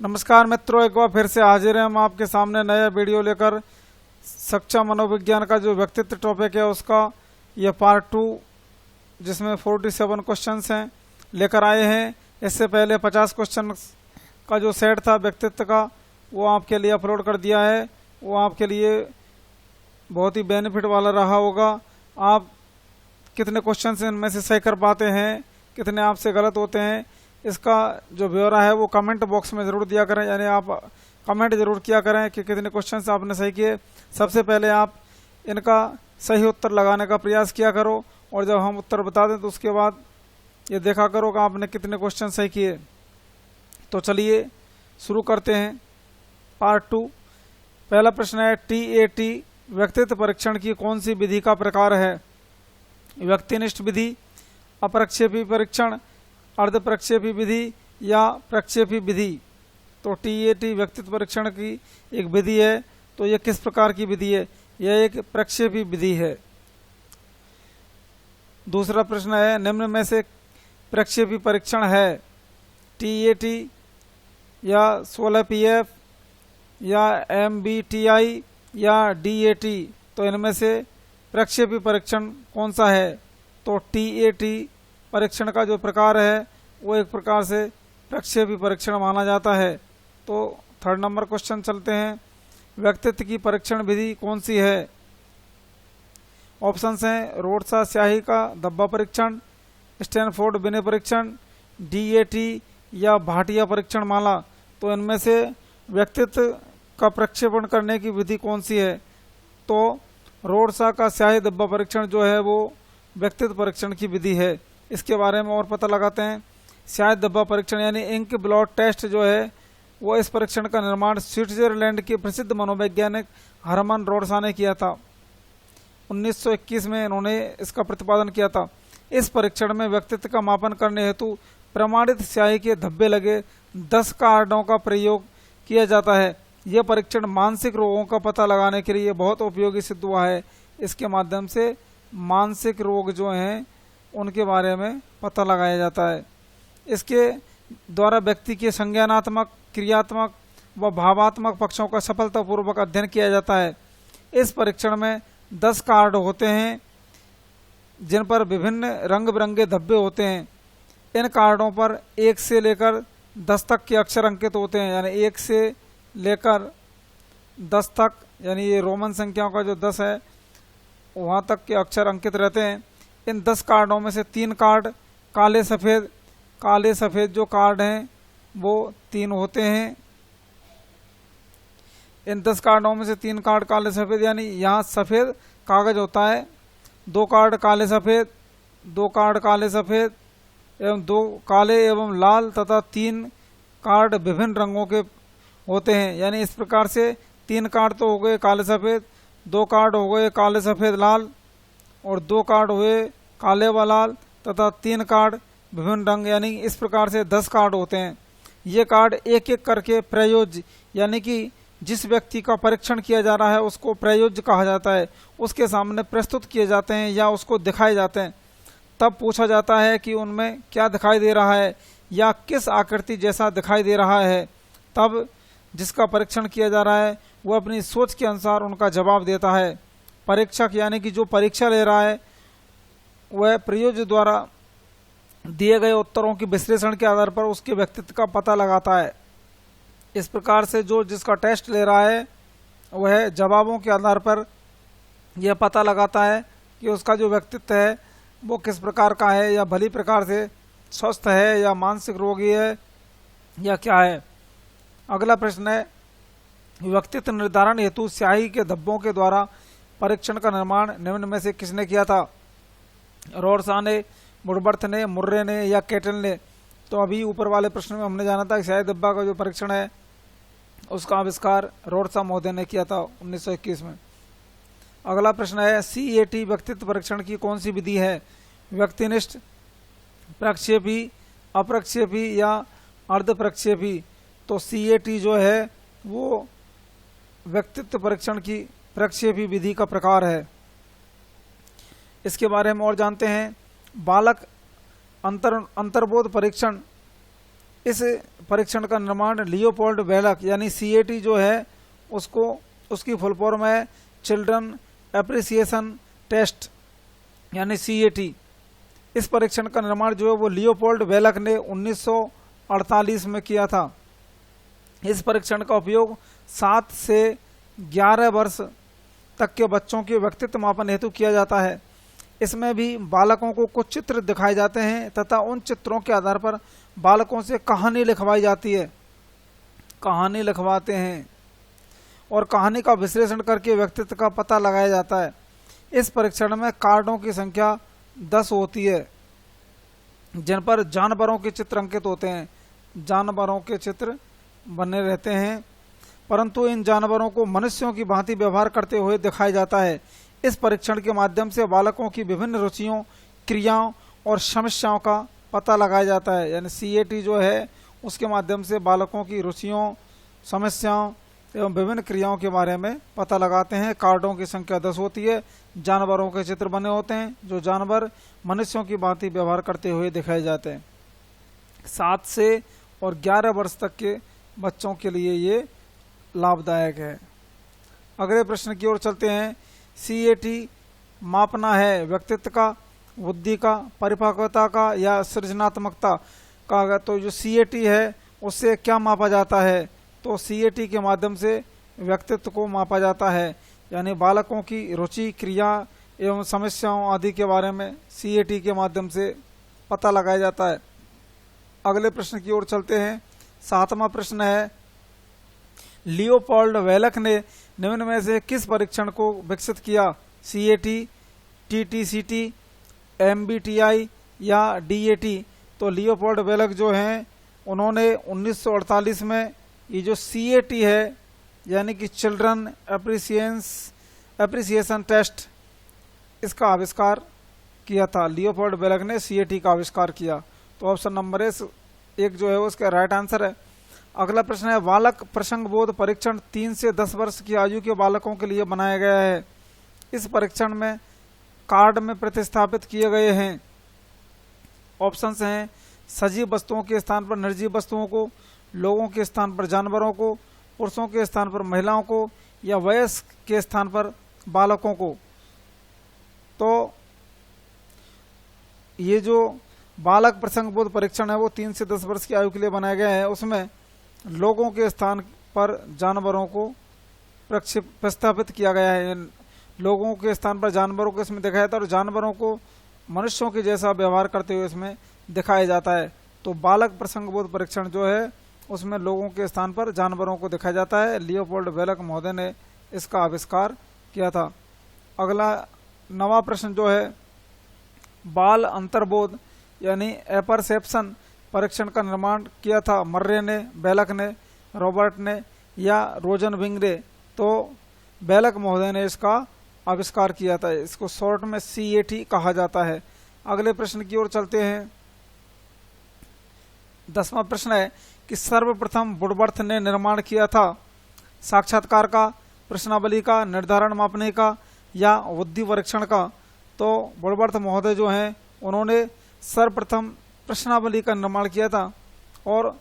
नमस्कार मित्रों, एक बार फिर से हाजिर हैं हम आपके सामने नया वीडियो लेकर। शिक्षा मनोविज्ञान का जो व्यक्तित्व टॉपिक है उसका यह पार्ट 2 जिसमें 47 क्वेश्चंस हैं लेकर आए हैं। इससे पहले 50 क्वेश्चन का जो सेट था व्यक्तित्व का वो आपके लिए अपलोड कर दिया है। वो आपके लिए बहुत ही बेनिफिट वाला रहा होगा। आप कितने क्वेश्चंस इनमें से सही कर पाते हैं, कितने आपसे गलत होते हैं, इसका जो ब्यौरा है वो कमेंट बॉक्स में ज़रूर दिया करें। यानी आप कमेंट ज़रूर किया करें कि कितने क्वेश्चन आपने सही किए। सबसे पहले आप इनका सही उत्तर लगाने का प्रयास किया करो और जब हम उत्तर बता दें तो उसके बाद ये देखा करो कि आपने कितने क्वेश्चन सही किए। तो चलिए शुरू करते हैं पार्ट 2। पहला प्रश्न है, TAT व्यक्तित्व परीक्षण की कौन सी विधि का प्रकार है? व्यक्तिनिष्ठ विधि, अप्रक्षेपी परीक्षण, अर्ध प्रक्षेपी विधि या प्रक्षेपी विधि। तो TAT व्यक्तित्व परीक्षण की एक विधि है। तो यह किस प्रकार की विधि है? यह एक प्रक्षेपी विधि है। दूसरा प्रश्न है, निम्न में से प्रक्षेपी परीक्षण है TAT या 16PF या MBTI या DAT। तो इनमें से प्रक्षेपी परीक्षण कौन सा है? तो TAT परीक्षण का जो प्रकार है वो एक प्रकार से प्रक्षेपी परीक्षण माना जाता है। तो थर्ड नंबर क्वेश्चन चलते हैं, व्यक्तित्व की परीक्षण विधि कौन सी है? ऑप्शंस हैं, रोडसा स्याही का धब्बा परीक्षण, स्टैनफोर्ड बिने परीक्षण, DAT या भाटिया परीक्षण माला। तो इनमें से व्यक्तित्व का प्रक्षेपण करने की विधि कौन सी है? तो रोडसा का स्याही धब्बा परीक्षण जो है वो व्यक्तित्व परीक्षण की विधि है। इसके बारे में और पता लगाते हैं। स्याही धब्बा परीक्षण यानी इंक ब्लॉट टेस्ट जो है वो इस परीक्षण का निर्माण स्विट्जरलैंड के प्रसिद्ध मनोवैज्ञानिक हरमन रोडसा ने किया था। 1921 में इन्होंने इसका प्रतिपादन किया था। इस परीक्षण में व्यक्तित्व का मापन करने हेतु प्रमाणित स्याही के धब्बे लगे 10 कार्डों का प्रयोग किया जाता है। यह परीक्षण मानसिक रोगों का पता लगाने के लिए बहुत उपयोगी सिद्ध हुआ है। इसके माध्यम से मानसिक रोग जो हैं उनके बारे में पता लगाया जाता है। इसके द्वारा व्यक्ति के संज्ञानात्मक, क्रियात्मक व भावात्मक पक्षों का सफलतापूर्वक अध्ययन किया जाता है। इस परीक्षण में 10 कार्ड होते हैं जिन पर विभिन्न रंग बिरंगे धब्बे होते हैं। इन कार्डों पर 1 से लेकर 10 तक के अक्षर अंकित होते हैं। यानी 1 से लेकर 10 तक, यानी ये रोमन संख्याओं का जो 10 है वहाँ तक के अक्षर अंकित रहते हैं। इन 10 कार्डों में से 3 कार्ड काले सफ़ेद जो कार्ड हैं वो 3 होते हैं। इन 10 कार्डों में से 3 कार्ड काले सफ़ेद, यानी यहाँ सफ़ेद कागज होता है। 2 कार्ड काले सफ़ेद, 2 कार्ड काले सफ़ेद एवं 2 काले एवं लाल तथा 3 कार्ड विभिन्न रंगों के होते हैं। यानी इस प्रकार से 3 कार्ड तो हो गए काले सफ़ेद, 2 कार्ड हो गए काले सफ़ेद लाल और 2 कार्ड हुए काले व लाल तथा 3 कार्ड विभिन्न रंग। यानी इस प्रकार से 10 कार्ड होते हैं। ये कार्ड एक एक करके प्रयोज्य, यानी कि जिस व्यक्ति का परीक्षण किया जा रहा है उसको प्रयोज्य कहा जाता है, उसके सामने प्रस्तुत किए जाते हैं या उसको दिखाए जाते हैं। तब पूछा जाता है कि उनमें क्या दिखाई दे रहा है या किस आकृति जैसा दिखाई दे रहा है। तब जिसका परीक्षण किया जा रहा है वो अपनी सोच के अनुसार उनका जवाब देता है। परीक्षक यानी कि जो परीक्षा ले रहा है वह प्रयोज्य द्वारा दिए गए उत्तरों के विश्लेषण के आधार पर उसके व्यक्तित्व का पता लगाता है। इस प्रकार से जो जिसका टेस्ट ले रहा है वह जवाबों के आधार पर यह पता लगाता है कि उसका जो व्यक्तित्व है वो किस प्रकार का है, या भली प्रकार से स्वस्थ है या मानसिक रोगी है या क्या है। अगला प्रश्न है, व्यक्तित्व निर्धारण हेतु स्याही के धब्बों के द्वारा परीक्षण का निर्माण निम्न में से किसने किया था? रोडसा ने, वुडवर्थ ने, मुर्रे ने या केटल ने। तो अभी ऊपर वाले प्रश्न में हमने जाना था कि स्याही धब्बा का जो परीक्षण है उसका आविष्कार रोडसा महोदय ने किया था 1921 में। अगला प्रश्न है, CAT व्यक्तित्व परीक्षण की कौन सी विधि है? व्यक्तिनिष्ठ, प्रक्षेपी, अप्रक्षेपी या अर्ध प्रक्षेपी। तो CAT जो है वो व्यक्तित्व परीक्षण की प्रक्षेपी विधि का प्रकार है। इसके बारे में और जानते हैं। बालक अंतर्बोध परीक्षण इस परीक्षण का निर्माण लियोपोल्ड बेलक यानी CAT जो है उसकी फुल फॉर्म है चिल्ड्रन एप्रिसिएशन टेस्ट यानी CAT। इस परीक्षण का निर्माण जो है वो लियोपोल्ड बेलक ने 1948 में किया था। इस परीक्षण का उपयोग 7 से 11 वर्ष तक के बच्चों के व्यक्तित्व मापन हेतु किया जाता है। इसमें भी बालकों को कुछ चित्र दिखाए जाते हैं तथा उन चित्रों के आधार पर बालकों से कहानी लिखवाई जाती है, कहानी लिखवाते हैं और कहानी का विश्लेषण करके व्यक्तित्व का पता लगाया जाता है। इस परीक्षण में कार्डों की संख्या 10 होती है जिन पर जानवरों के चित्र अंकित होते हैं, जानवरों के चित्र बने रहते हैं, परंतु इन जानवरों को मनुष्यों की भांति व्यवहार करते हुए दिखाया जाता है। इस परीक्षण के माध्यम से बालकों की विभिन्न रुचियों, क्रियाओं और समस्याओं का पता लगाया जाता है। यानी CAT जो है उसके माध्यम से बालकों की रुचियों, समस्याओं एवं विभिन्न क्रियाओं के बारे में पता लगाते हैं। कार्डों की संख्या 10 होती है, जानवरों के चित्र बने होते हैं, जो जानवर मनुष्यों की भांति व्यवहार करते हुए दिखाए जाते हैं। 7 से और 11 वर्ष तक के बच्चों के लिए ये लाभदायक है। अगले प्रश्न की ओर चलते हैं। CAT मापना है व्यक्तित्व का, बुद्धि का, परिपक्वता का या सृजनात्मकता का। तो जो CAT है उससे क्या मापा जाता है? तो CAT के माध्यम से व्यक्तित्व को मापा जाता है, यानी बालकों की रुचि, क्रिया एवं समस्याओं आदि के बारे में CAT के माध्यम से पता लगाया जाता है। अगले प्रश्न की ओर चलते हैं। 7वां प्रश्न है, लियोपोल्ड बेलक ने निम्न में से किस परीक्षण को विकसित किया? CAT, TTCT, MBTI या DAT? तो लियोपोल्ड बेलक जो हैं उन्होंने 1948 में ये जो CAT है यानी कि चिल्ड्रन एप्रिसिएशन टेस्ट, इसका आविष्कार किया था। लियोपोल्ड बेलक ने CAT का आविष्कार किया। तो ऑप्शन नंबर 1 जो है उसका राइट आंसर है। अगला प्रश्न है, बालक प्रसंग बोध परीक्षण 3 से 10 वर्ष की आयु के बालकों के लिए बनाया गया है। इस परीक्षण में कार्ड में प्रतिस्थापित किए गए हैं। ऑप्शंस हैं सजीव वस्तुओं के स्थान पर निर्जीव वस्तुओं को, लोगों के स्थान पर जानवरों को, पुरुषों के स्थान पर महिलाओं को या वयस्क के स्थान पर बालकों को। तो ये जो बालक प्रसंग बोध परीक्षण है वो 3 से 10 वर्ष की आयु के लिए बनाया गया है। उसमें लोगों के स्थान पर जानवरों को प्रस्थापित किया गया है। लोगों के स्थान पर जानवरों को इसमें दिखाया जाता है और जानवरों को मनुष्यों के जैसा व्यवहार करते हुए इसमें दिखाया जाता है। तो बालक प्रसंग बोध परीक्षण जो है उसमें लोगों के स्थान पर जानवरों को दिखाया जाता है। लियोपोल्ड बेलक महोदय ने इसका आविष्कार किया था। अगला 9वां प्रश्न जो है, बाल अंतर्बोध यानी एपरसेप्शन परीक्षण का निर्माण किया था मर्रे ने, बेलक ने, रॉबर्ट ने या रोजनविंग ने? तो बेलक महोदय ने इसका आविष्कार किया था। इसको शॉर्ट में CAT कहा जाता है। अगले प्रश्न की ओर चलते हैं। 10वां प्रश्न है कि सर्वप्रथम वुडवर्थ ने निर्माण किया था साक्षात्कार का, प्रश्नावली का, निर्धारण मापने का या बुद्धि परीक्षण का? तो वुडवर्थ महोदय जो हैं उन्होंने सर्वप्रथम प्रश्नावली का निर्माण किया था, और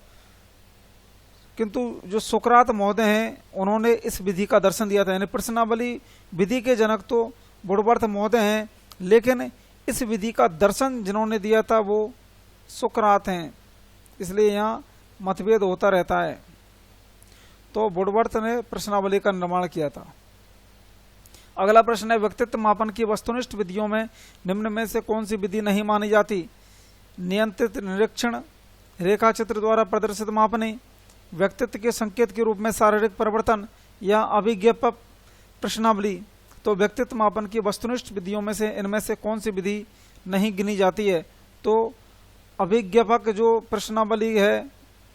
किंतु जो सुकरात महोदय हैं उन्होंने इस विधि का दर्शन दिया था। यानी प्रश्नावली विधि के जनक तो वुडवर्थ महोदय हैं, लेकिन इस विधि का दर्शन जिन्होंने दिया था वो सुकरात हैं, इसलिए यहाँ मतभेद होता रहता है। तो वुडवर्थ ने प्रश्नावली का निर्माण किया था। अगला प्रश्न है, व्यक्तित्व मापन की वस्तुनिष्ठ विधियों में निम्न में से कौन सी विधि नहीं मानी जाती? नियंत्रित निरीक्षण, रेखाचित्र द्वारा प्रदर्शित मापनी, व्यक्तित्व के संकेत के रूप में शारीरिक परिवर्तन या अभिज्ञापक प्रश्नावली? तो व्यक्तित्व मापन की वस्तुनिष्ठ विधियों में से इनमें से कौन सी विधि नहीं गिनी जाती है? तो अभिज्ञापक जो प्रश्नावली है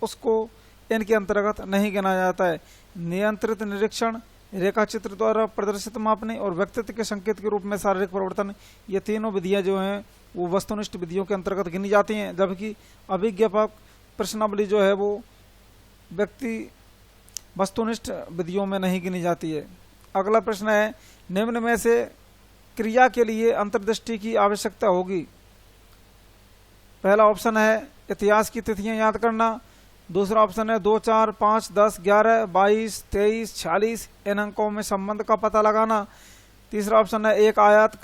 उसको इनके अंतर्गत नहीं गिना जाता है। नियंत्रित निरीक्षण, रेखाचित्र द्वारा प्रदर्शित मापने और व्यक्तित्व के संकेत के रूप में शारीरिक परिवर्तन, ये तीनों विधियां जो हैं वो वस्तुनिष्ठ विधियों के अंतर्गत गिनी जाती हैं, जबकि अभिज्ञापक प्रश्नावली जो है वो वस्तुनिष्ठ विधियों में नहीं गिनी जाती है। अगला प्रश्न है, निम्न में से क्रिया के लिए अंतर्दृष्टि की आवश्यकता होगी? पहला ऑप्शन है इतिहास की तिथियां याद करना, दूसरा ऑप्शन है 2, 4, 5, 10, 11, 22, 23, 46 इन अंकों में संबंध का पता लगाना। तीसरा ऑप्शन है एक आयत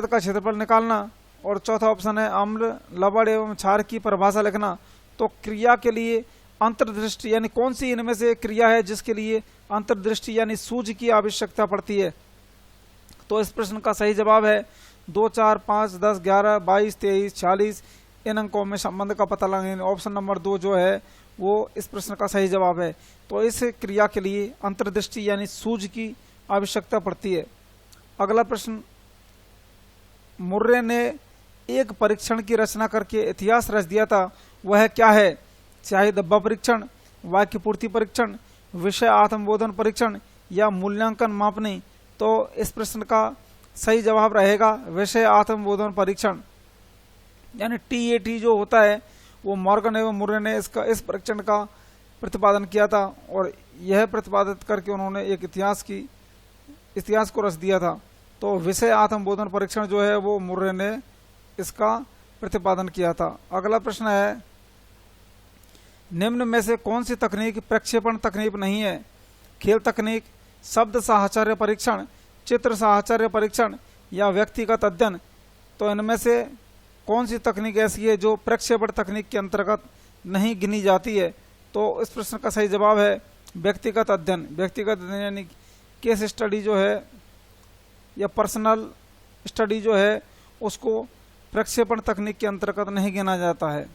का क्षेत्रफल निकालना। और चौथा ऑप्शन है अम्ल, लवण एवं क्षार की परिभाषा लिखना। तो क्रिया के लिए अंतर्दृष्टि यानी कौन सी इनमें से एक क्रिया है जिसके लिए अंतर्दृष्टि यानी सूझ की आवश्यकता पड़ती है? तो इस प्रश्न का सही जवाब है 2, 4, 5, 10, 11, 22, 23, 46 इन अंकों में संबंध का पता लगाना। ऑप्शन नंबर 2 जो है वो इस प्रश्न का सही जवाब है। तो इस क्रिया के लिए अंतर्दृष्टि यानी सूझ की आवश्यकता पड़ती है। अगला प्रश्न, मुर्रे ने एक परीक्षण की रचना करके इतिहास रच दिया था, वह क्या है? स्याही डब्बा परीक्षण, वाक्य पूर्ति परीक्षण, विषय आत्मबोधन परीक्षण या मूल्यांकन मापनी। तो इस प्रश्न का सही जवाब रहेगा विषय आत्मबोधन परीक्षण यानी TAT जो होता है वो मॉर्गन एवं मुर्रे ने इस परीक्षण का प्रतिपादन किया था और यह प्रतिपादित करके उन्होंने एक इतिहास को रच दिया था। तो विषय आत्मबोधन परीक्षण जो है वो मुर्रे ने इसका प्रतिपादन किया था। अगला प्रश्न है, निम्न में से कौन सी तकनीक प्रक्षेपण तकनीक नहीं है? खेल तकनीक, शब्द साहचर्य परीक्षण, चित्र साहचर्य परीक्षण या व्यक्तिगत अध्ययन। तो इनमें से कौन सी तकनीक ऐसी है जो प्रक्षेपण तकनीक के अंतर्गत नहीं गिनी जाती है? तो इस प्रश्न का सही जवाब है व्यक्तिगत अध्ययन। व्यक्तिगत अध्ययन यानी केस स्टडी जो है या पर्सनल स्टडी जो है उसको प्रक्षेपण तकनीक के अंतर्गत नहीं गिना जाता है।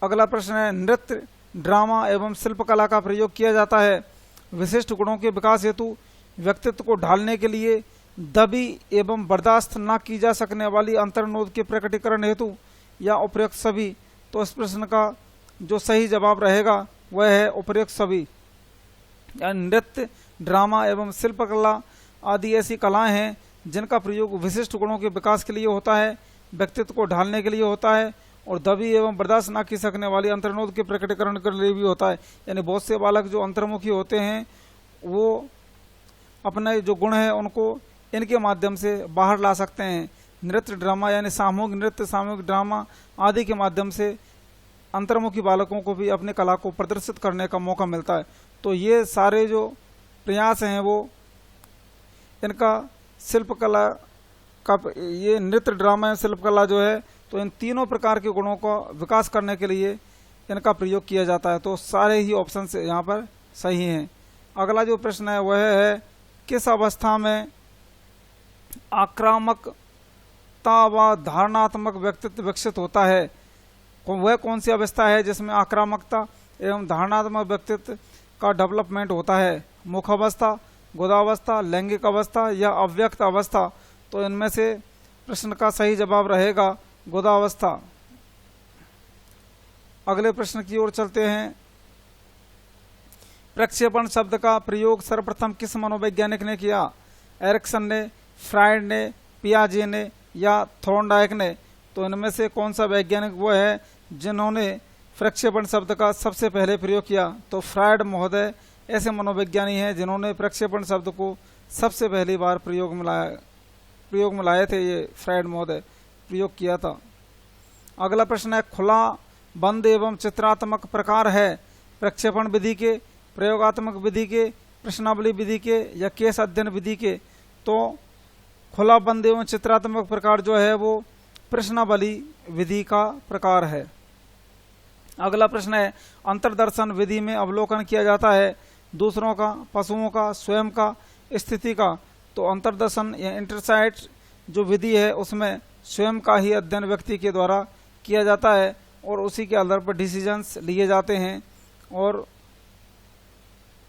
अगला प्रश्न है, नृत्य, ड्रामा एवं शिल्पकला का प्रयोग किया जाता है विशिष्ट गुणों के विकास हेतु, व्यक्तित्व को ढालने के लिए, दबी एवं बर्दाश्त न की जा सकने वाली अंतर्नोद के प्रकटीकरण हेतु या उपयुक्त सभी। तो इस प्रश्न का जो सही जवाब रहेगा वह है उपयुक्त सभी। यानी नृत्य, ड्रामा एवं शिल्पकला आदि ऐसी कलाएं हैं जिनका प्रयोग विशिष्ट गुणों के विकास के लिए होता है, व्यक्तित्व को ढालने के लिए होता है और दबी एवं बर्दाश्त न की सकने वाली अंतर्नोद के प्रकटीकरण के लिए भी होता है। यानी बहुत से बालक जो अंतर्मुखी होते हैं वो अपने जो गुण है उनको इनके माध्यम से बाहर ला सकते हैं। नृत्य, ड्रामा यानी सामूहिक नृत्य, सामूहिक ड्रामा आदि के माध्यम से अंतर्मुखी बालकों को भी अपनी कला को प्रदर्शित करने का मौका मिलता है। तो ये सारे जो प्रयास हैं वो इनका शिल्पकला का, ये नृत्य, ड्रामा या शिल्पकला जो है तो इन तीनों प्रकार के गुणों का विकास करने के लिए इनका प्रयोग किया जाता है। तो सारे ही ऑप्शन से यहाँ पर सही हैं। अगला जो प्रश्न है वह है, किस अवस्था में आक्रामकता व धारणात्मक व्यक्तित्व विकसित होता है? वह कौन सी अवस्था है जिसमें आक्रामकता एवं धारणात्मक व्यक्तित्व का डेवलपमेंट होता है? मुख अवस्था, गोदावस्था, लैंगिक अवस्था या अव्यक्त अवस्था। तो इनमें से प्रश्न का सही जवाब रहेगा गोदावस्था। अगले प्रश्न की ओर चलते हैं। प्रक्षेपण शब्द का प्रयोग सर्वप्रथम किस मनोवैज्ञानिक ने किया? एरिक्सन ने, फ्रायड ने, पियाजे ने या थॉर्नडाइक ने। तो इनमें से कौन सा वैज्ञानिक वो है जिन्होंने प्रक्षेपण शब्द का सबसे पहले प्रयोग किया? तो फ्रायड महोदय ऐसे मनोवैज्ञानिक हैं जिन्होंने प्रक्षेपण शब्द को सबसे पहली बार प्रयोग में लाए थे। ये फ्रायड महोदय प्रयोग किया था। अगला प्रश्न है, खुला, बंद एवं चित्रात्मक प्रकार है प्रक्षेपण विधि के, प्रयोगात्मक विधि के, प्रश्नावली विधि के या केस अध्ययन विधि के? तो खुला, बंद एवं चित्रात्मक प्रकार जो है वो प्रश्नावली विधि का प्रकार है। अगला प्रश्न है, अंतर्दर्शन विधि में अवलोकन किया जाता है दूसरों का, पशुओं का, स्वयं का, स्थिति का। तो अंतर्दर्शन या इंटरसाइट जो विधि है उसमें स्वयं का ही अध्ययन व्यक्ति के द्वारा किया जाता है और उसी के आधार पर डिसीजंस लिए जाते हैं और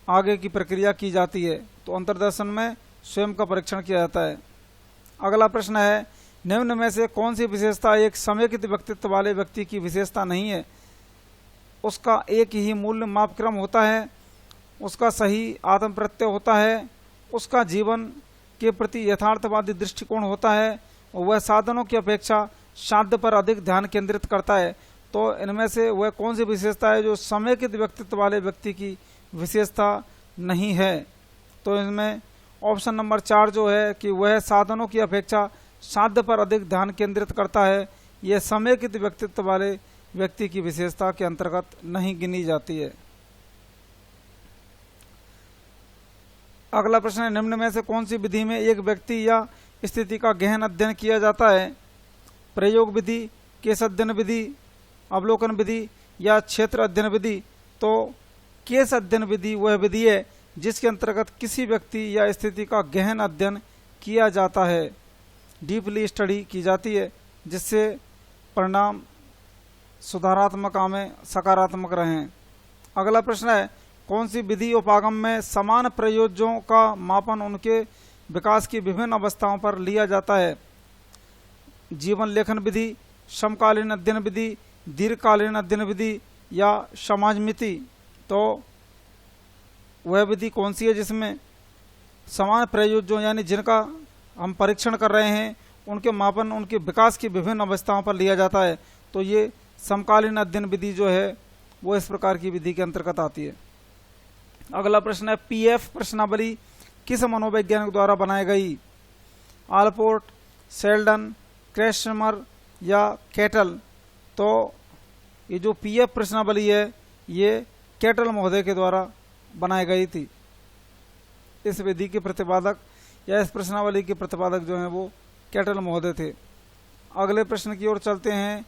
आगे की प्रक्रिया की जाती है। तो अंतर्दर्शन में स्वयं का परीक्षण किया जाता है। अगला प्रश्न है, निम्न में से कौन सी विशेषता एक समेकित व्यक्तित्व वाले व्यक्ति की विशेषता नहीं है? उसका एक ही मूल्य मापक्रम होता है, उसका सही आत्म प्रत्यय होता है, उसका जीवन के प्रति यथार्थवादी दृष्टिकोण होता है और वह साधनों की अपेक्षा साध्य पर अधिक ध्यान केंद्रित करता है। तो इनमें से वह कौन सी विशेषता है जो समेकित व्यक्तित्व वाले व्यक्ति की विशेषता नहीं है? तो इनमें ऑप्शन नंबर 4 जो है कि वह साधनों की अपेक्षा साध्य पर अधिक ध्यान केंद्रित करता है, यह समेकित व्यक्तित्व वाले व्यक्ति की विशेषता के अंतर्गत नहीं गिनी जाती है। अगला प्रश्न है, निम्न में से कौन सी विधि में एक व्यक्ति या स्थिति का गहन अध्ययन किया जाता है? प्रयोग विधि, केस अध्ययन विधि, अवलोकन विधि या क्षेत्र अध्ययन विधि? तो केस अध्ययन विधि वह विधि है जिसके अंतर्गत किसी व्यक्ति या स्थिति का गहन अध्ययन किया जाता है, डीपली स्टडी की जाती है, जिससे परिणाम सुधारात्मक में सकारात्मक रहें। अगला प्रश्न है, कौन सी विधि उपागम में समान प्रयोज्यों का मापन उनके विकास की विभिन्न अवस्थाओं पर लिया जाता है? जीवन लेखन विधि, समकालीन अध्ययन विधि, दीर्घकालीन अध्ययन विधि या समाजमिति? तो वह विधि कौन सी है जिसमें समान प्रयोज्यों यानी जिनका हम परीक्षण कर रहे हैं उनके मापन उनके विकास की विभिन्न अवस्थाओं पर लिया जाता है? तो ये समकालीन अध्ययन विधि जो है वो इस प्रकार की विधि के अंतर्गत आती है। अगला प्रश्न है, पीएफ प्रश्नावली किस मनोवैज्ञानिक द्वारा बनाई गई? आलपोर्ट, शेल्डन, क्रेशमर या कैटल? तो ये जो पीएफ प्रश्नावली है ये कैटल महोदय के द्वारा बनाई गई थी। इस विधि के प्रतिपादक या इस प्रश्नावली के प्रतिपादक जो हैं वो कैटल महोदय थे। अगले प्रश्न की ओर चलते हैं,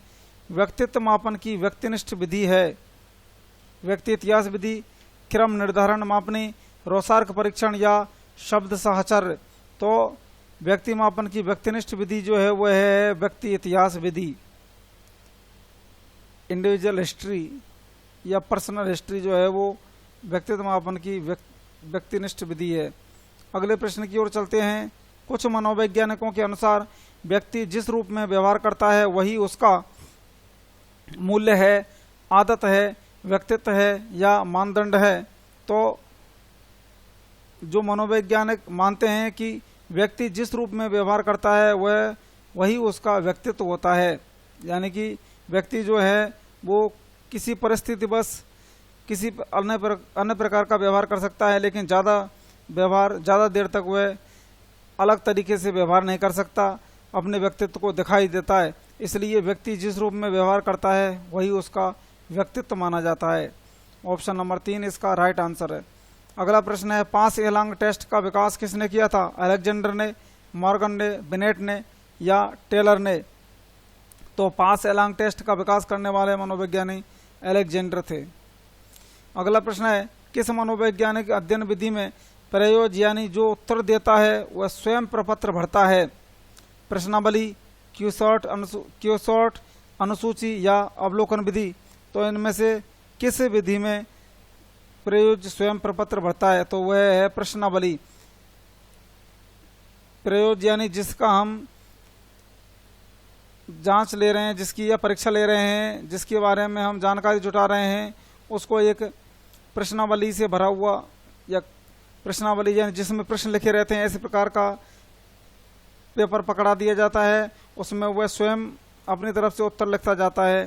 व्यक्तित्व मापन की व्यक्तिनिष्ठ विधि है? व्यक्ति इतिहास विधि, क्रम निर्धारण मापनी, रोसार्क परीक्षण या शब्द साहचर्य? तो व्यक्ति मापन की व्यक्तिनिष्ठ विधि जो है वह है व्यक्ति इतिहास विधि, इंडिविजुअल हिस्ट्री या पर्सनल हिस्ट्री जो है वो व्यक्तित्व मापन की व्यक्तिनिष्ठ विधि है। अगले प्रश्न की ओर चलते हैं, कुछ मनोवैज्ञानिकों के अनुसार व्यक्ति जिस रूप में व्यवहार करता है वही उसका मूल्य है, आदत है, व्यक्तित्व है या मानदंड है? तो जो मनोवैज्ञानिक मानते हैं कि व्यक्ति जिस रूप में व्यवहार करता है वह वही उसका व्यक्तित्व होता है, यानी कि व्यक्ति जो है वो किसी परिस्थिति बस किसी अन्य प्रकार का व्यवहार कर सकता है, लेकिन ज़्यादा देर तक वह अलग तरीके से व्यवहार नहीं कर सकता, अपने व्यक्तित्व को दिखाई देता है। इसलिए व्यक्ति जिस रूप में व्यवहार करता है वही उसका व्यक्तित्व माना जाता है। ऑप्शन नंबर 3 इसका राइट आंसर है। अगला प्रश्न है, पांच एलांग टेस्ट का विकास किसने किया था? अलेक्जेंडर ने, मॉर्गन ने, बिनेट ने या टेलर ने? तो पांच एलांग टेस्ट का विकास करने वाले मनोवैज्ञानिक अलेक्जेंडर थे। अगला प्रश्न है, किस मनोवैज्ञानिक अध्ययन विधि में प्रयोज यानी जो उत्तर देता है वह स्वयं प्रपत्र भरता है? प्रश्नावली, क्यूसॉर्ट, अनुसूची या अवलोकन विधि? तो इनमें से किस विधि में प्रयोज स्वयं प्रपत्र भरता है? तो वह है प्रश्नावली। प्रयोज यानी जिसका हम जांच ले रहे हैं, जिसकी या परीक्षा ले रहे हैं, जिसके बारे में हम जानकारी जुटा रहे हैं, उसको एक प्रश्नावली से भरा हुआ या प्रश्नावली यानी जिसमें प्रश्न लिखे रहते हैं, ऐसे प्रकार का पेपर पकड़ा दिया जाता है, उसमें वह स्वयं अपनी तरफ से उत्तर लिखता जाता है।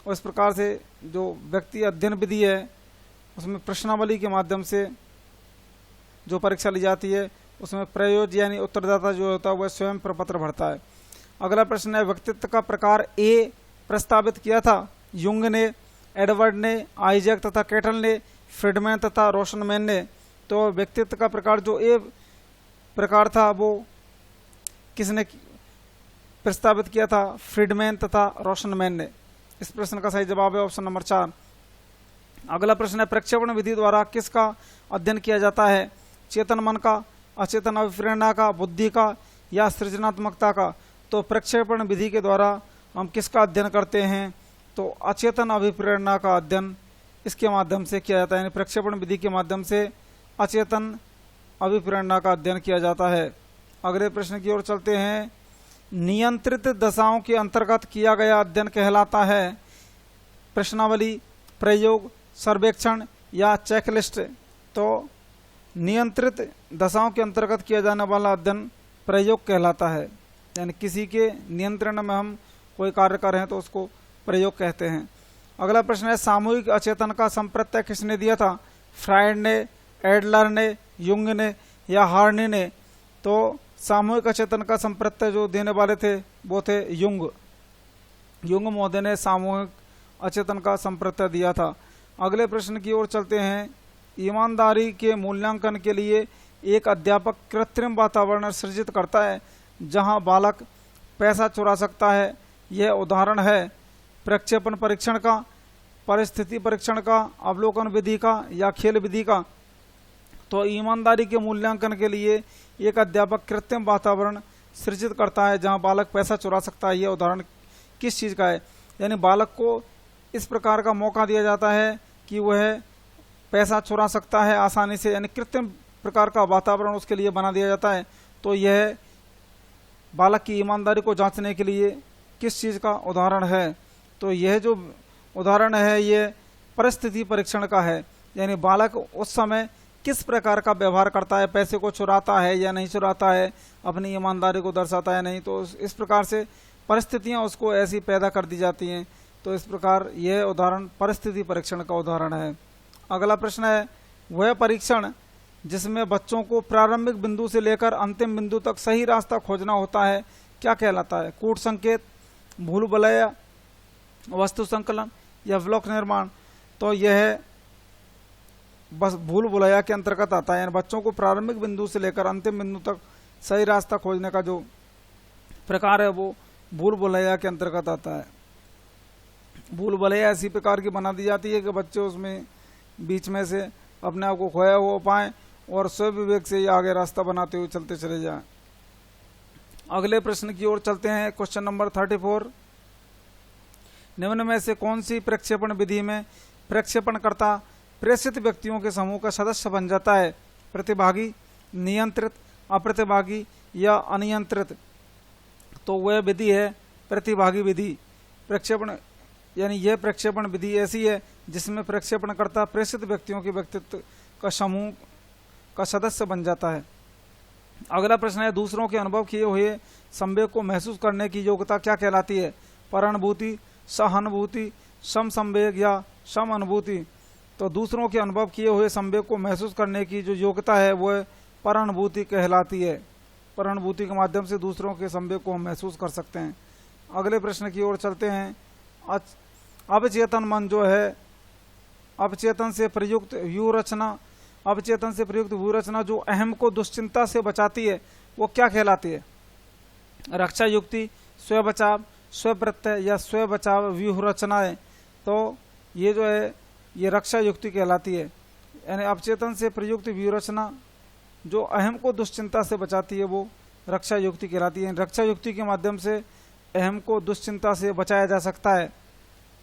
और इस प्रकार से जो व्यक्ति अध्ययन विधि है उसमें प्रश्नावली के माध्यम से जो परीक्षा ली जाती है उसमें प्रयोज यानी उत्तरदाता जो होता है वह स्वयं प्रपत्र भरता है। अगला प्रश्न है, व्यक्तित्व का प्रकार ए प्रस्तावित किया था युंग ने, एडवर्ड ने, आइजैक तथा कैटल ने, फ्रीडमैन तथा रोशनमैन ने? तो व्यक्तित्व का प्रकार जो ए प्रकार था वो किसने प्रस्तावित किया था? फ्रीडमैन तथा रोशनमैन ने। इस प्रश्न का सही जवाब है ऑप्शन नंबर 4। अगला प्रश्न है, प्रक्षेपण विधि द्वारा किसका अध्ययन किया जाता है? चेतन मन का, अचेतन अभिप्रेरणा का, बुद्धि का या सृजनात्मकता का? तो प्रक्षेपण विधि के द्वारा हम किसका अध्ययन करते हैं? तो अचेतन अभिप्रेरणा का अध्ययन इसके माध्यम से किया जाता है, यानी प्रक्षेपण विधि के माध्यम से अचेतन अभिप्रेरणा का अध्ययन किया जाता है। अगले प्रश्न की ओर चलते हैं, नियंत्रित दशाओं के अंतर्गत किया गया अध्ययन कहलाता है? प्रश्नावली, प्रयोग, सर्वेक्षण या चेकलिस्ट? तो नियंत्रित दशाओं के अंतर्गत किया जाने वाला अध्ययन प्रयोग कहलाता है, यानी किसी के नियंत्रण में हम कोई कार्य कर रहे हैं तो उसको प्रयोग कहते हैं। अगला प्रश्न है, सामूहिक अचेतन का संप्रत्यय किसने दिया था? फ्रायड ने, एडलर ने, युंग ने या हार्नी ने? तो सामूहिक अचेतन का संप्रत्यय जो देने वाले थे वो थे युंग। युंग महोदय ने सामूहिक अचेतन का संप्रत्यय दिया था। अगले प्रश्न की ओर चलते हैं। ईमानदारी के मूल्यांकन के लिए एक अध्यापक कृत्रिम वातावरण सृजित करता है जहां बालक पैसा चुरा सकता है। यह उदाहरण है प्रक्षेपण परीक्षण का, परिस्थिति परीक्षण का, अवलोकन विधि का या खेल विधि का। तो ईमानदारी के मूल्यांकन के लिए एक अध्यापक कृत्रिम वातावरण सृजित करता है जहां बालक पैसा चुरा सकता है। यह उदाहरण किस चीज़ का है? यानी बालक को इस प्रकार का मौका दिया जाता है कि वह पैसा चुरा सकता है आसानी से, यानी कृत्रिम प्रकार का वातावरण उसके लिए बना दिया जाता है। तो यह बालक की ईमानदारी को जांचने के लिए किस चीज़ का उदाहरण है? तो यह जो उदाहरण है यह परिस्थिति परीक्षण का है। यानी बालक उस समय किस प्रकार का व्यवहार करता है, पैसे को चुराता है या नहीं चुराता है, अपनी ईमानदारी को दर्शाता है नहीं, तो इस प्रकार से परिस्थितियां उसको ऐसी पैदा कर दी जाती हैं। तो इस प्रकार यह उदाहरण परिस्थिति परीक्षण का उदाहरण है। अगला प्रश्न है, वह परीक्षण जिसमें बच्चों को प्रारंभिक बिंदु से लेकर अंतिम बिंदु तक सही रास्ता खोजना होता है क्या कहलाता है? कूट संकेत, भूल भुलैया, वस्तु संकलन या ब्लॉक निर्माण। तो यह बस भूल भुलैया के अंतर्गत आता है। यानी बच्चों को प्रारंभिक बिंदु से लेकर अंतिम बिंदु तक सही रास्ता खोजने का जो प्रकार है वो भूल भुलैया के अंतर्गत आता है। भूल भुलैया ऐसी प्रकार की बना दी जाती है कि बच्चे उसमें बीच में से अपने आप को खोया हुआ पाएं और स्व विवेक से आगे रास्ता बनाते हुए चलते चले जाएं। अगले प्रश्न की ओर चलते हैं। क्वेश्चन नंबर 34, निम्न में से कौन सी प्रक्षेपण विधि में प्रक्षेपणकर्ता प्रेषित व्यक्तियों के समूह का सदस्य बन जाता है? प्रतिभागी, नियंत्रित, अप्रतिभागी या अनियंत्रित? तो वह विधि है प्रतिभागी विधि। प्रक्षेपण यानी यह प्रक्षेपण विधि ऐसी है जिसमें प्रक्षेपणकर्ता प्रेषित व्यक्तियों के व्यक्तित्व का समूह का सदस्य बन जाता है। अगला प्रश्न है, दूसरों के अनुभव किए हुए संवेग को महसूस करने की योग्यता क्या कहलाती है? परानुभूति, सहानुभूति, समसंवेग या सम अनुभूति? तो दूसरों के अनुभव किए हुए संवेग को महसूस करने की जो योग्यता है वह परानुभूति कहलाती है। परानुभूति के माध्यम से दूसरों के संवेग को हम महसूस कर सकते हैं। अगले प्रश्न की ओर चलते हैं। अवचेतन मन जो है, अवचेतन से प्रयुक्त व्यू रचना, अवचेतन से प्रयुक्त व्यू रचना जो अहम को दुश्चिंता से बचाती है वो क्या कहलाती है? रक्षा युक्ति, स्व बचाव, स्व प्रत्यय या स्व बचाव व्यूह रचनाएं? तो ये जो है ये रक्षा युक्ति कहलाती है। यानी अवचेतन से प्रयुक्त व्यू रचना जो अहम को दुश्चिंता से बचाती है वो रक्षा युक्ति कहलाती है। रक्षा युक्ति के माध्यम से अहम को दुश्चिंता से बचाया जा सकता है।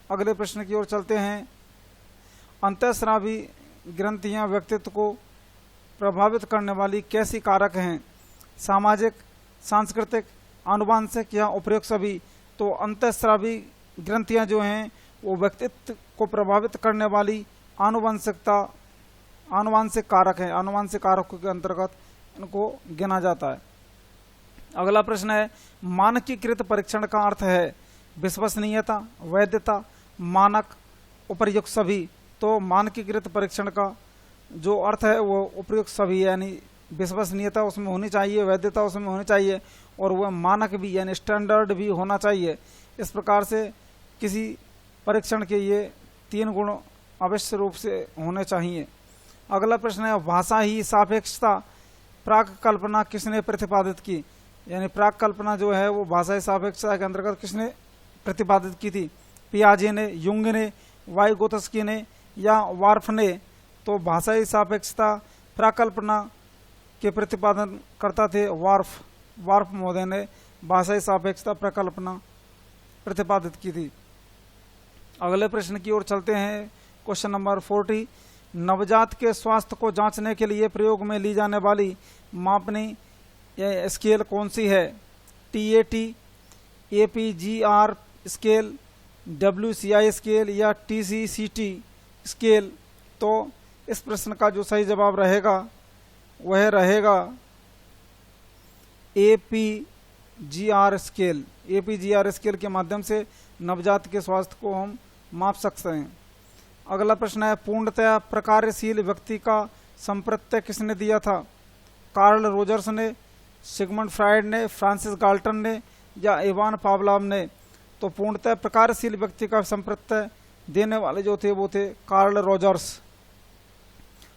अगले प्रश्न की ओर चलते हैं। अंतःस्रावी ग्रंथियां व्यक्तित्व को प्रभावित करने वाली कैसी कारक हैं? सामाजिक, सांस्कृतिक, आनुवंशिक या उपयुक्त सभी? तो अंतःस्रावी ग्रंथियां जो हैं वो व्यक्तित्व को प्रभावित करने वाली आनुवंशिक कारक हैं। आनुवंशिक कारकों के अंतर्गत इनको गिना जाता है। अगला प्रश्न है, मानकीकृत परीक्षण का अर्थ है विश्वसनीयता, वैधता, मानक, उपयुक्त सभी? तो मानकीकृत परीक्षण का जो अर्थ है वो उपयुक्त सभी, यानी विश्वसनीयता उसमें होनी चाहिए, वैधता उसमें होनी चाहिए और वह मानक भी यानी स्टैंडर्ड भी होना चाहिए। इस प्रकार से किसी परीक्षण के ये 3 गुण अवश्य रूप से होने चाहिए। अगला प्रश्न है, भाषा ही सापेक्षता प्राक कल्पना किसने प्रतिपादित की? यानी प्राक कल्पना जो है वो भाषा ही सापेक्षता के अंतर्गत किसने प्रतिपादित की थी? पियाजे ने, युंग ने, वाइगोत्स्की ने या वार्फ ने? तो भाषा ही सापेक्षता प्राकल्पना के प्रतिपादन करता थे वार्फ महोदय ने भाषा ही सापेक्षता प्रकल्पना प्रतिपादित की थी। अगले प्रश्न की ओर चलते हैं। क्वेश्चन नंबर 40, नवजात के स्वास्थ्य को जांचने के लिए प्रयोग में ली जाने वाली मापनी या स्केल कौन सी है? TAT, APGR scale, WCI scale या TCCT स्केल? तो इस प्रश्न का जो सही जवाब रहेगा वह रहेगा APGR स्केल। APGR स्केल के माध्यम से नवजात के स्वास्थ्य को हम माप सकते हैं। अगला प्रश्न है, पूर्णतया प्रकार्यशील व्यक्ति का संप्रत्यय किसने दिया था? कार्ल रोजर्स ने, सिगमंड फ्राइड ने, फ्रांसिस गाल्टन ने या इवान पावलोव ने? तो पूर्णतः प्रकारशील व्यक्ति का संप्रत्यय देने वाले जो थे वो थे कार्ल रॉजर्स।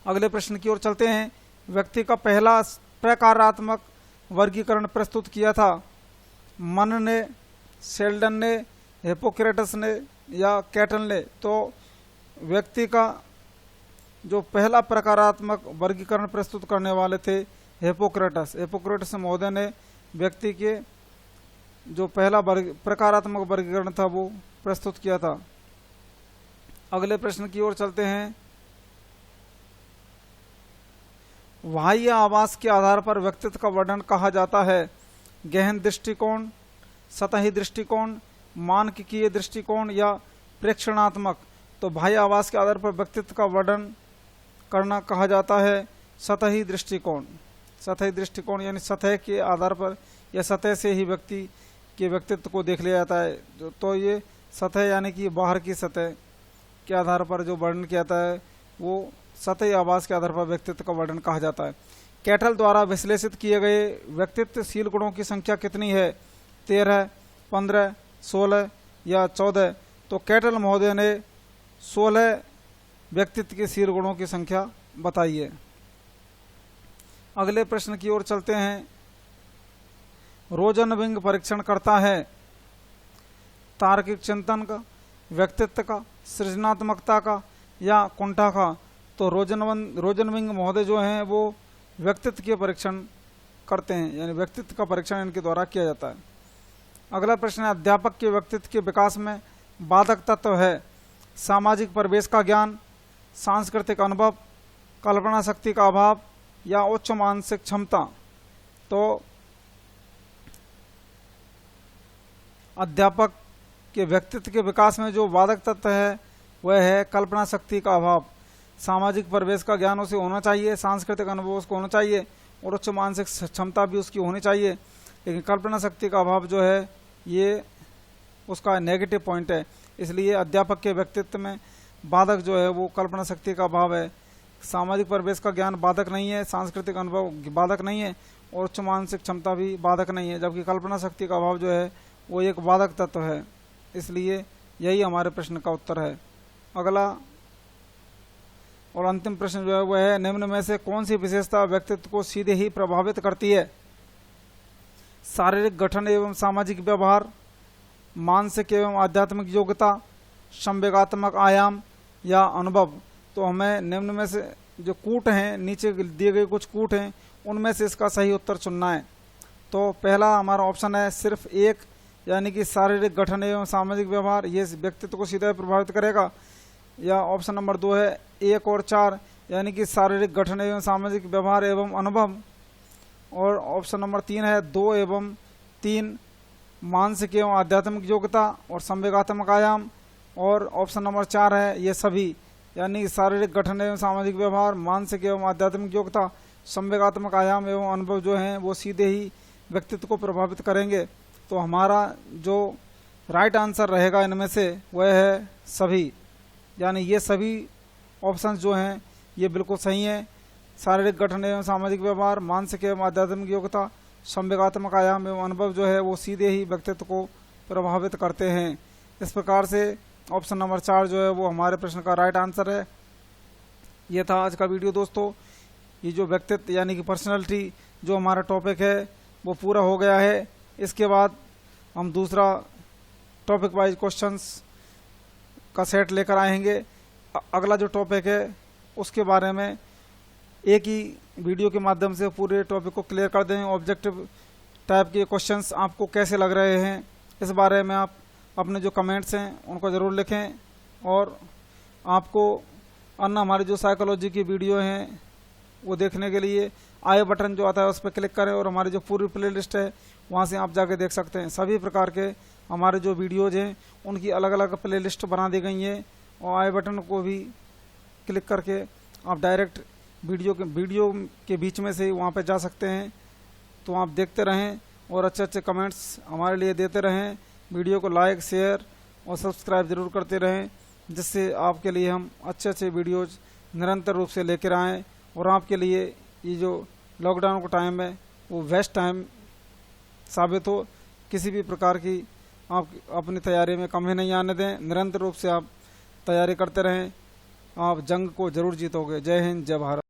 अगले प्रश्न की ओर चलते हैं। व्यक्ति का पहला प्रकारात्मक वर्गीकरण प्रस्तुत किया था मन ने, शेल्डन ने, हिप्पोक्रेटस ने या कैटल ने? तो व्यक्ति का जो पहला प्रकारात्मक वर्गीकरण प्रस्तुत करने वाले थे हिप्पोक्रेटस। हिप्पोक्रेटस महोदय ने व्यक्ति के जो पहला प्रकारात्मक वर्गीकरण था वो प्रस्तुत किया था। अगले प्रश्न की ओर चलते हैं। बाह्य आवास के आधार पर व्यक्तित्व का वर्णन कहा जाता है गहन दृष्टिकोण, सतही दृष्टिकोण, मानकीय दृष्टिकोण या प्रेक्षणात्मक? तो बाह्य आवास के आधार पर व्यक्तित्व का वर्णन करना कहा जाता है सतही दृष्टिकोण। सतही दृष्टिकोण यानी सतह के आधार पर या सतह से ही व्यक्ति के व्यक्तित्व को देख लिया जाता है। तो ये सतह यानी कि बाहर की सतह के आधार पर जो वर्णन किया जाता है वो सतही आवास के आधार पर व्यक्तित्व का वर्णन कहा जाता है। कैटल द्वारा विश्लेषित किए गए व्यक्तित्वशील गुणों की संख्या कितनी है? 13, 15, 16 या 14? तो कैटल महोदय ने 16 व्यक्तित्व के शील गुणों की संख्या बताई है। अगले प्रश्न की ओर चलते हैं। रोजनविंग परीक्षण करता है तार्किक चिंतन का, व्यक्तित्व का, सृजनात्मकता का या कुंठा का? तो रोजनविंग महोदय जो हैं वो व्यक्तित्व के परीक्षण करते हैं, यानी व्यक्तित्व का परीक्षण इनके द्वारा किया जाता है। अगला प्रश्न है। अध्यापक के व्यक्तित्व के विकास में बाधक तत्व है सामाजिक परिवेश का ज्ञान, सांस्कृतिक अनुभव, कल्पना शक्ति का अभाव या उच्च मानसिक क्षमता? तो अध्यापक के व्यक्तित्व के विकास में जो बाधक तत्व है वह है कल्पना शक्ति का अभाव। सामाजिक परिवेश का ज्ञान उसे होना चाहिए, सांस्कृतिक अनुभव उसको होना चाहिए और उच्च मानसिक क्षमता भी उसकी होनी चाहिए, लेकिन कल्पना शक्ति का अभाव जो है ये उसका नेगेटिव पॉइंट है। इसलिए अध्यापक के व्यक्तित्व में बाधक जो है वो कल्पना शक्ति का अभाव है। सामाजिक परिवेश का ज्ञान बाधक नहीं है, सांस्कृतिक अनुभव बाधक नहीं है और उच्च मानसिक क्षमता भी बाधक नहीं है, जबकि कल्पना शक्ति का अभाव जो है वो एक बाधक तत्व है। इसलिए यही हमारे प्रश्न का उत्तर है। अगला और अंतिम प्रश्न जो है वह है निम्न में से कौन सी विशेषता व्यक्तित्व को सीधे ही प्रभावित करती है? शारीरिक गठन एवं सामाजिक व्यवहार, मानसिक एवं आध्यात्मिक योग्यता, संवेगात्मक आयाम या अनुभव? तो हमें निम्न में से जो कूट हैं, नीचे दिए गए कुछ कूट हैं, उनमें से इसका सही उत्तर चुनना है। तो पहला हमारा ऑप्शन है सिर्फ एक, यानी कि शारीरिक गठन एवं सामाजिक व्यवहार, ये व्यक्तित्व को सीधा प्रभावित करेगा। या ऑप्शन नंबर 2 है 1 और 4, यानी कि शारीरिक गठन एवं सामाजिक व्यवहार एवं अनुभव। और ऑप्शन नंबर 3 है 2 एवं 3, मानसिक एवं आध्यात्मिक योग्यता और संवेगात्मक आयाम। और ऑप्शन नंबर 4 है ये सभी, यानी शारीरिक गठन एवं सामाजिक व्यवहार, मानसिक एवं आध्यात्मिक योग्यता, संवेगात्मक आयाम एवं अनुभव जो हैं वो सीधे ही व्यक्तित्व को प्रभावित करेंगे। तो हमारा जो राइट आंसर रहेगा इनमें से वह है सभी, यानी ये सभी ऑप्शंस जो हैं ये बिल्कुल सही हैं। शारीरिक गठन एवं सामाजिक व्यवहार, मानसिक एवं आध्यात्मिक योग्यता, संवेगात्मक आयाम एवं अनुभव जो है वो सीधे ही व्यक्तित्व को प्रभावित करते हैं। इस प्रकार से ऑप्शन नंबर 4 जो है वो हमारे प्रश्न का राइट आंसर है। ये था आज का वीडियो दोस्तों। ये जो व्यक्तित्व यानी कि पर्सनैलिटी जो हमारा टॉपिक है वो पूरा हो गया है। इसके बाद हम दूसरा टॉपिक वाइज क्वेश्चंस का सेट लेकर आएंगे। अगला जो टॉपिक है उसके बारे में एक ही वीडियो के माध्यम से पूरे टॉपिक को क्लियर कर दें। ऑब्जेक्टिव टाइप के क्वेश्चंस आपको कैसे लग रहे हैं इस बारे में आप अपने जो कमेंट्स हैं उनको ज़रूर लिखें। और आपको अन्य हमारी जो साइकोलॉजी की वीडियो हैं वो देखने के लिए आई बटन जो आता है उस पर क्लिक करें और हमारी जो पूरी प्लेलिस्ट है वहाँ से आप जाके देख सकते हैं। सभी प्रकार के हमारे जो वीडियोज हैं उनकी अलग अलग प्लेलिस्ट बना दी गई है और आई बटन को भी क्लिक करके आप डायरेक्ट वीडियो के बीच में से ही वहाँ पे जा सकते हैं। तो आप देखते रहें और अच्छे अच्छे कमेंट्स हमारे लिए देते रहें। वीडियो को लाइक, शेयर और सब्सक्राइब ज़रूर करते रहें, जिससे आपके लिए हम अच्छे अच्छे वीडियोज़ निरंतर रूप से लेकर आएँ और आपके लिए ये जो लॉकडाउन का टाइम है वो बेस्ट टाइम साबित हो। किसी भी प्रकार की आप अपनी तैयारी में कमी नहीं आने दें। निरंतर रूप से आप तैयारी करते रहें, आप जंग को जरूर जीतोगे। जय हिंद, जय भारत।